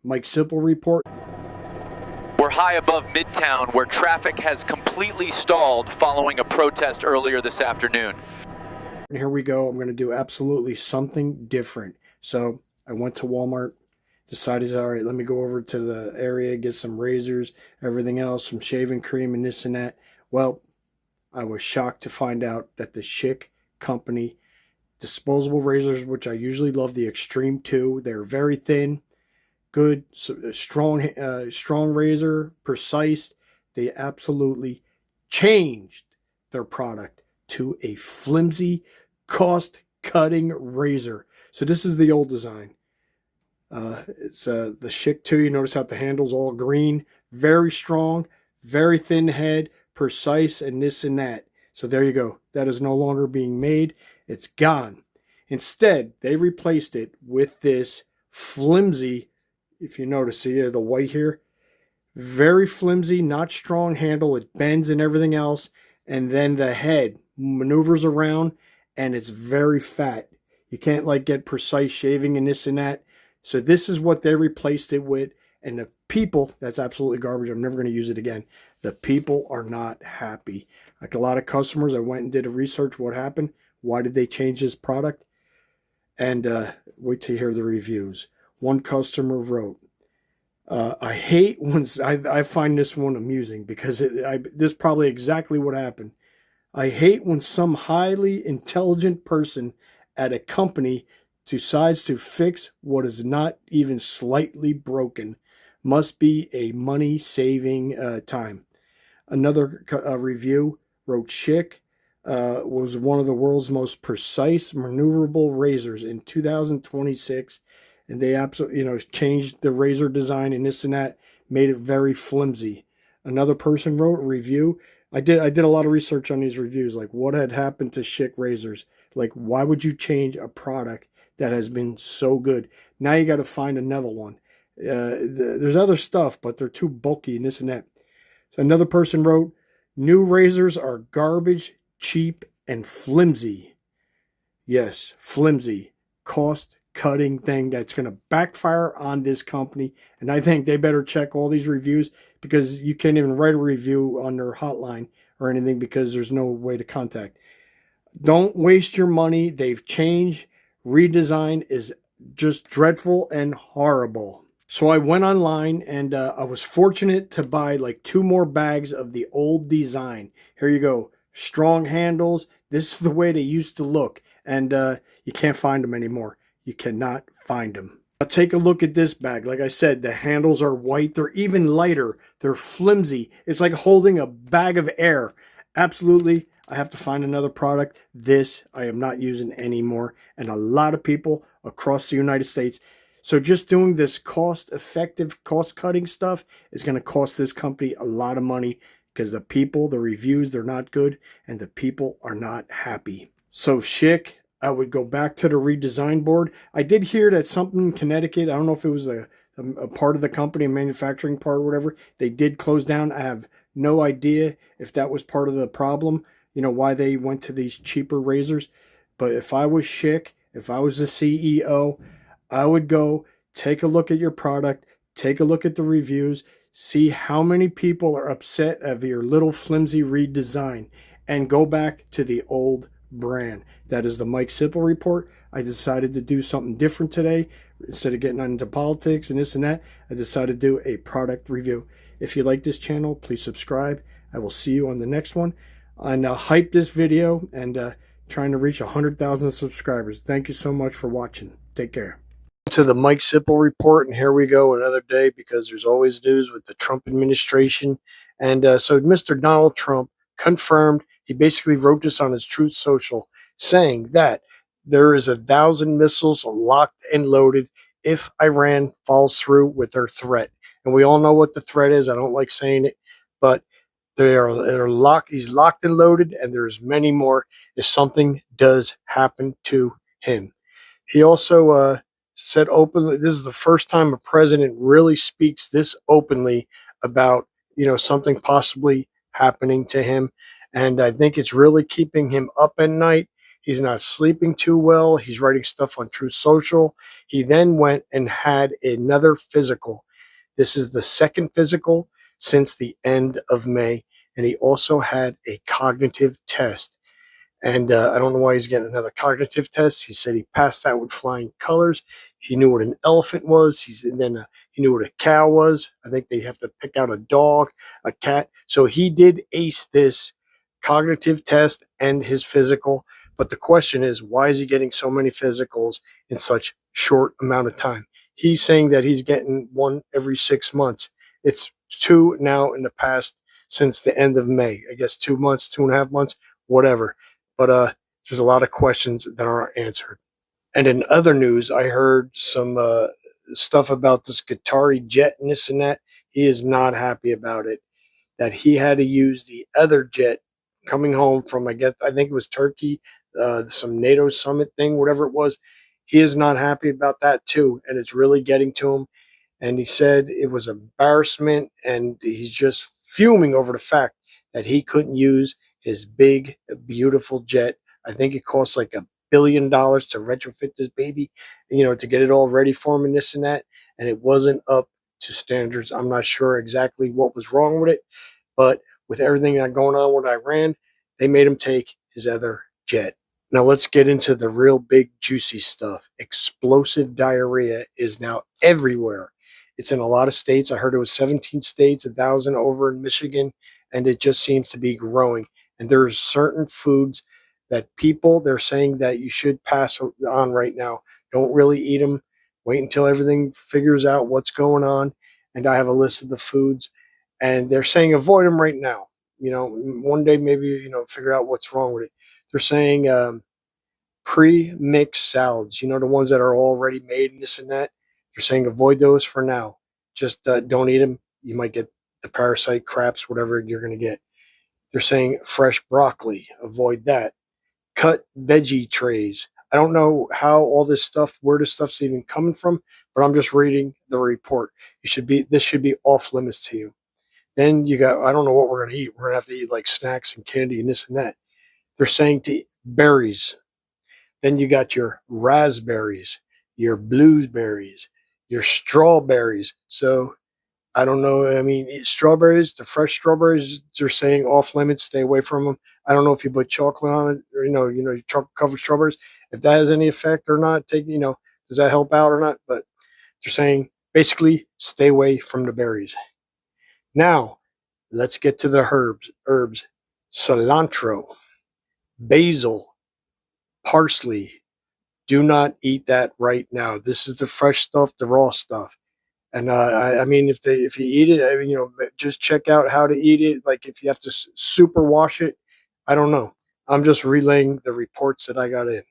Mike Sipple Report. We're high above Midtown, where traffic has completely stalled following a protest earlier this afternoon. And here we go. I'm going to do absolutely something different. So I went to Walmart, decided, all right, let me go over to the area, get some razors, everything else, some shaving cream and this and that. Well, I was shocked to find out that the Schick company disposable razors, which I usually love, the Extreme 2, they're very thin, good, strong razor, precise. They absolutely changed their product to a flimsy, cost-cutting razor. So this is the old design. It's the Schick 2. You notice how the handle's all green, very strong, very thin head, precise, and this and that. So there you go. That is no longer being made. It's gone. Instead, they replaced it with this flimsy, if you notice, see the white here, very flimsy, not strong handle. It bends and everything else. And then the head maneuvers around and it's very fat. You can't like get precise shaving and this and that. So this is what they replaced it with. And the people, that's absolutely garbage. I'm never going to use it again. The people are not happy. Like a lot of customers, I went and did a research. What happened? Why did they change this product? And wait till you hear the reviews. One customer wrote, I hate when, I find this one amusing because this is probably exactly what happened. I hate when some highly intelligent person at a company decides to fix what is not even slightly broken. Must be a money-saving time. Another review wrote, Schick was one of the world's most precise, maneuverable razors in 2026, and they absolutely, changed the razor design and this and that, made it very flimsy. Another person wrote a review. I did a lot of research on these reviews, like what had happened to Schick razors. Like, why would you change a product that has been so good? Now you got to find another one. There's other stuff, but they're too bulky and this and that. So another person wrote, new razors are garbage, cheap, and flimsy. Yes, flimsy, cost-cutting thing that's going to backfire on this company. And I think they better check all these reviews, because you can't even write a review on their hotline or anything because there's no way to contact. Don't waste your money. They've changed. Redesign is just dreadful and horrible. So I went online and I was fortunate to buy like 2 more bags of the old design. Here you go. Strong handles. This is the way they used to look. And you can't find them anymore. You cannot find them. Now take a look at this bag. Like I said, the handles are white. They're even lighter. They're flimsy. It's like holding a bag of air. Absolutely. I have to find another product. This I am not using anymore. And a lot of people across the United States. So just doing this cost-effective, cost-cutting stuff is going to cost this company a lot of money, because the people, the reviews, they're not good, and the people are not happy. So Schick, I would go back to the redesign board. I did hear that something in Connecticut, I don't know if it was a part of the company, a manufacturing part or whatever, they did close down. I have no idea if that was part of the problem, why they went to these cheaper razors. But if I was Schick, if I was the CEO, I would go take a look at your product, take a look at the reviews, see how many people are upset of your little flimsy redesign, and go back to the old brand. That is the Mike Sipple Report. I decided to do something different today. Instead of getting into politics and this and that, I decided to do a product review. If you like this channel, please subscribe. I will see you on the next one. And hype this video and trying to reach 100,000 subscribers. Thank you so much for watching. Take care. To the Mike Sipple Report, and here we go, another day, because there's always news with the Trump administration. And so Mr. Donald Trump confirmed, he basically wrote this on his Truth Social, saying that there is 1,000 missiles locked and loaded if Iran falls through with their threat. And we all know what the threat is. I don't like saying it, but they're locked. He's locked and loaded, and there's many more if something does happen to him. He also said openly, this is the first time a president really speaks this openly about, something possibly happening to him. And I think it's really keeping him up at night. He's not sleeping too well. He's writing stuff on True Social. He then went and had another physical. This is the second physical since the end of May. And he also had a cognitive test. And I don't know why he's getting another cognitive test. He said he passed out with flying colors. He knew what an elephant was. He knew what a cow was. I think they have to pick out a dog, a cat. So he did ace this cognitive test and his physical. But the question is, why is he getting so many physicals in such short amount of time? He's saying that he's getting one every 6 months. It's two now in the past since the end of May. I guess 2 months, 2.5 months, whatever. But there's a lot of questions that aren't answered. And in other news, I heard some stuff about this Qatari jet and this and that. He is not happy about it. That he had to use the other jet coming home from, I think it was Turkey, some NATO summit thing, whatever it was. He is not happy about that too, and it's really getting to him. And he said it was embarrassment, and he's just fuming over the fact that he couldn't use his big, beautiful jet. I think it costs like $1 billion to retrofit this baby, to get it all ready for him and this and that. And it wasn't up to standards. I'm not sure exactly what was wrong with it, but with everything that going on with Iran, they made him take his other jet. Now let's get into the real big juicy stuff. Explosive diarrhea is now everywhere. It's in a lot of states. I heard it was 17 states, 1,000 over in Michigan, and it just seems to be growing. And there's certain foods that they're saying that you should pass on right now. Don't really eat them. Wait until everything figures out what's going on. And I have a list of the foods, and they're saying avoid them right now. One day maybe, figure out what's wrong with it. They're saying pre-mixed salads, the ones that are already made and this and that. They're saying avoid those for now. Just don't eat them. You might get the parasite, craps, whatever you're going to get. They're saying fresh broccoli, avoid that. Cut veggie trays. I don't know where this stuff's even coming from, but I'm just reading the report. This should be off limits to you. Then you got, I don't know what we're going to eat. We're going to have to eat like snacks and candy and this and that. They're saying to eat berries. Then you got your raspberries, your blueberries, your strawberries. So I don't know. I mean, strawberries, the fresh strawberries, they're saying off limits, stay away from them. I don't know if you put chocolate on it or, chocolate covered strawberries, if that has any effect or not. Does that help out or not? But they're saying basically stay away from the berries. Now, let's get to the herbs. Cilantro, basil, parsley. Do not eat that right now. This is the fresh stuff, the raw stuff. And I mean, if you eat it, just check out how to eat it. Like if you have to super wash it, I don't know. I'm just relaying the reports that I got in.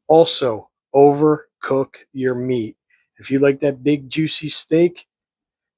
Also, overcook your meat. If you like that big juicy steak,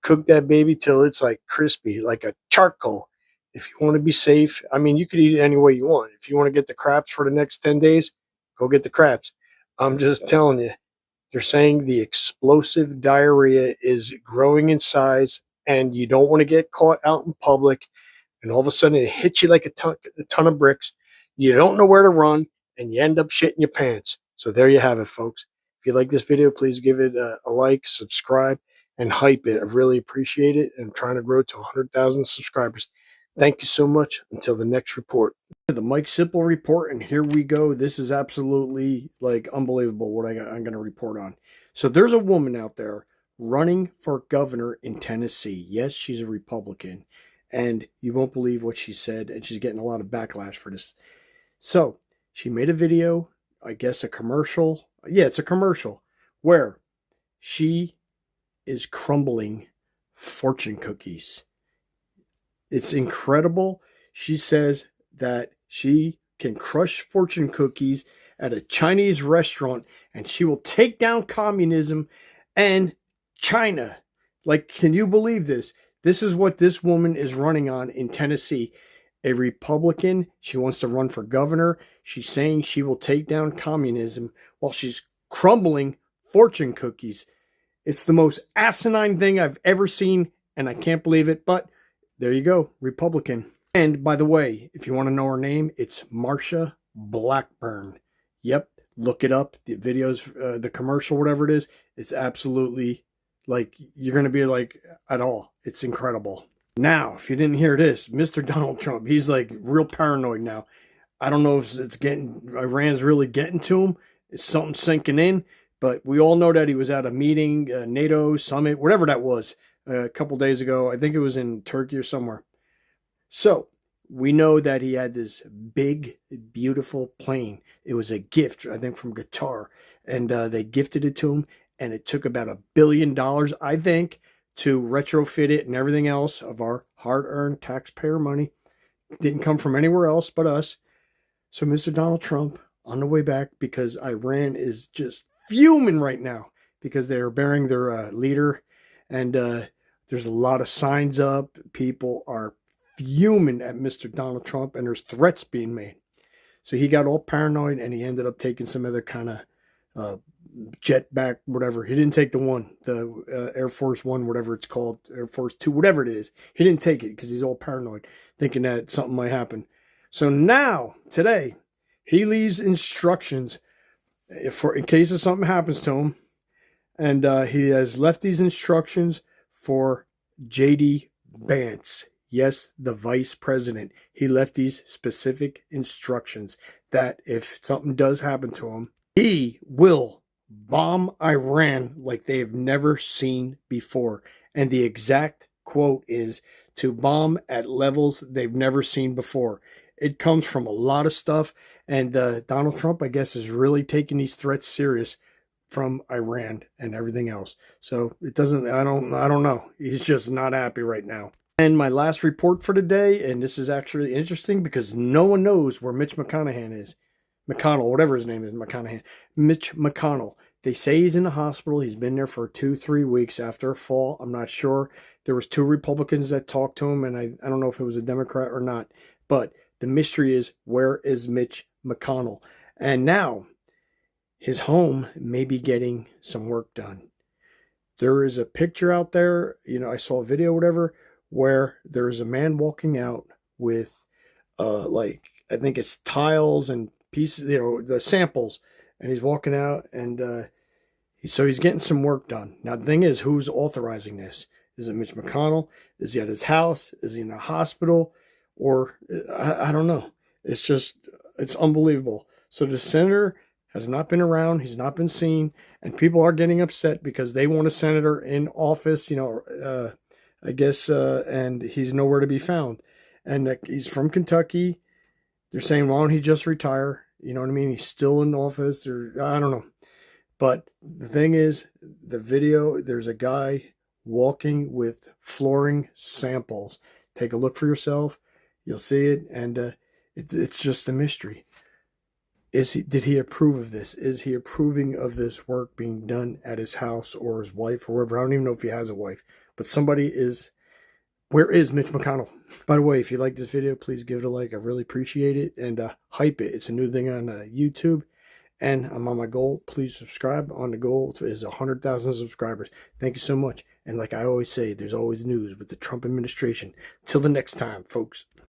cook that baby till it's like crispy, like a charcoal. If you want to be safe, I mean, you could eat it any way you want. If you want to get the craps for the next 10 days, go get the craps. I'm just telling you. They're saying the explosive diarrhea is growing in size, and you don't want to get caught out in public, and all of a sudden it hits you like a ton of bricks. You don't know where to run, and you end up shitting your pants. So there you have it, folks. If you like this video, please give it a like, subscribe, and hype it. I really appreciate it. I'm trying to grow to 100,000 subscribers. Thank you so much. Until the next report. The Mike Sipple report, and here we go. This is absolutely like unbelievable what I'm going to report on. So there's a woman out there running for governor in Tennessee. Yes, she's a Republican, and you won't believe what she said, and she's getting a lot of backlash for this. So she made a video, I guess a commercial. Yeah, it's a commercial where she is crumbling fortune cookies. It's incredible. She says that she can crush fortune cookies at a Chinese restaurant, and she will take down communism and China. Like, can you believe this? This is what this woman is running on in Tennessee. A Republican. She wants to run for governor. She's saying she will take down communism while she's crumbling fortune cookies. It's the most asinine thing I've ever seen, and I can't believe it, but there you go, Republican. And by the way, if you want to know her name, it's Marsha Blackburn. Yep, look it up. The videos, the commercial, whatever it is, it's absolutely like you're going to be like, at all. It's incredible. Now, if you didn't hear this, Mr. Donald Trump, he's like real paranoid now. I don't know if it's getting, Iran's really getting to him. It's something sinking in, but we all know that he was at a meeting, NATO summit, whatever that was, a couple days ago. I think it was in Turkey or somewhere. So we know that he had this big, beautiful plane. It was a gift, I think, from Qatar, and they gifted it to him, and it took about $1 billion, I think, to retrofit it and everything else of our hard-earned taxpayer money. It didn't come from anywhere else but us. So Mr. Donald Trump, on the way back, because Iran is just fuming right now because they're burying their leader, and there's a lot of signs up. People are fuming at Mr. Donald Trump, and there's threats being made. So he got all paranoid, and he ended up taking some other kind of jet back, whatever. He didn't take the Air Force One, whatever it's called, Air Force Two, whatever it is. He didn't take it because he's all paranoid, thinking that something might happen. So now, today, he leaves instructions in case of something happens to him, and he has left these instructions for J.D. Vance. Yes, the vice president. He left these specific instructions that if something does happen to him, he will bomb Iran like they have never seen before. And the exact quote is to bomb at levels they've never seen before. It comes from a lot of stuff. And Donald Trump, I guess, is really taking these threats serious from Iran and everything else. So it doesn't, I don't know. He's just not happy right now. And my last report for today, and this is actually interesting because no one knows where Mitch McConaughey is. McConnell, whatever his name is, McConaughey. Mitch McConnell. They say he's in the hospital. He's been there for 2-3 weeks after a fall. I'm not sure. There was 2 Republicans that talked to him, and I don't know if it was a Democrat or not. But the mystery is, where is Mitch McConnell? And now, his home may be getting some work done. There is a picture out there, I saw a video, whatever, where there's a man walking out with, I think it's tiles and pieces, the samples, and he's walking out, and so he's getting some work done. Now, the thing is, who's authorizing this? Is it Mitch McConnell? Is he at his house? Is he in a hospital? Or, I don't know. It's unbelievable. So the senator has not been around. He's not been seen. And people are getting upset because they want a senator in office, I guess, and he's nowhere to be found. And he's from Kentucky. They're saying, why don't he just retire? You know what I mean? He's still in office, or I don't know. But the thing is, the video, there's a guy walking with flooring samples. Take a look for yourself. You'll see it, and it's just a mystery. Did he approve of this? Is he approving of this work being done at his house or his wife or wherever? I don't even know if he has a wife, but somebody is. Where is Mitch McConnell? By the way, if you like this video, please give it a like. I really appreciate it, and hype it. It's a new thing on YouTube, and I'm on my goal. Please subscribe. On the goal is 100,000 subscribers. Thank you so much. And like I always say, there's always news with the Trump administration. Till the next time, folks.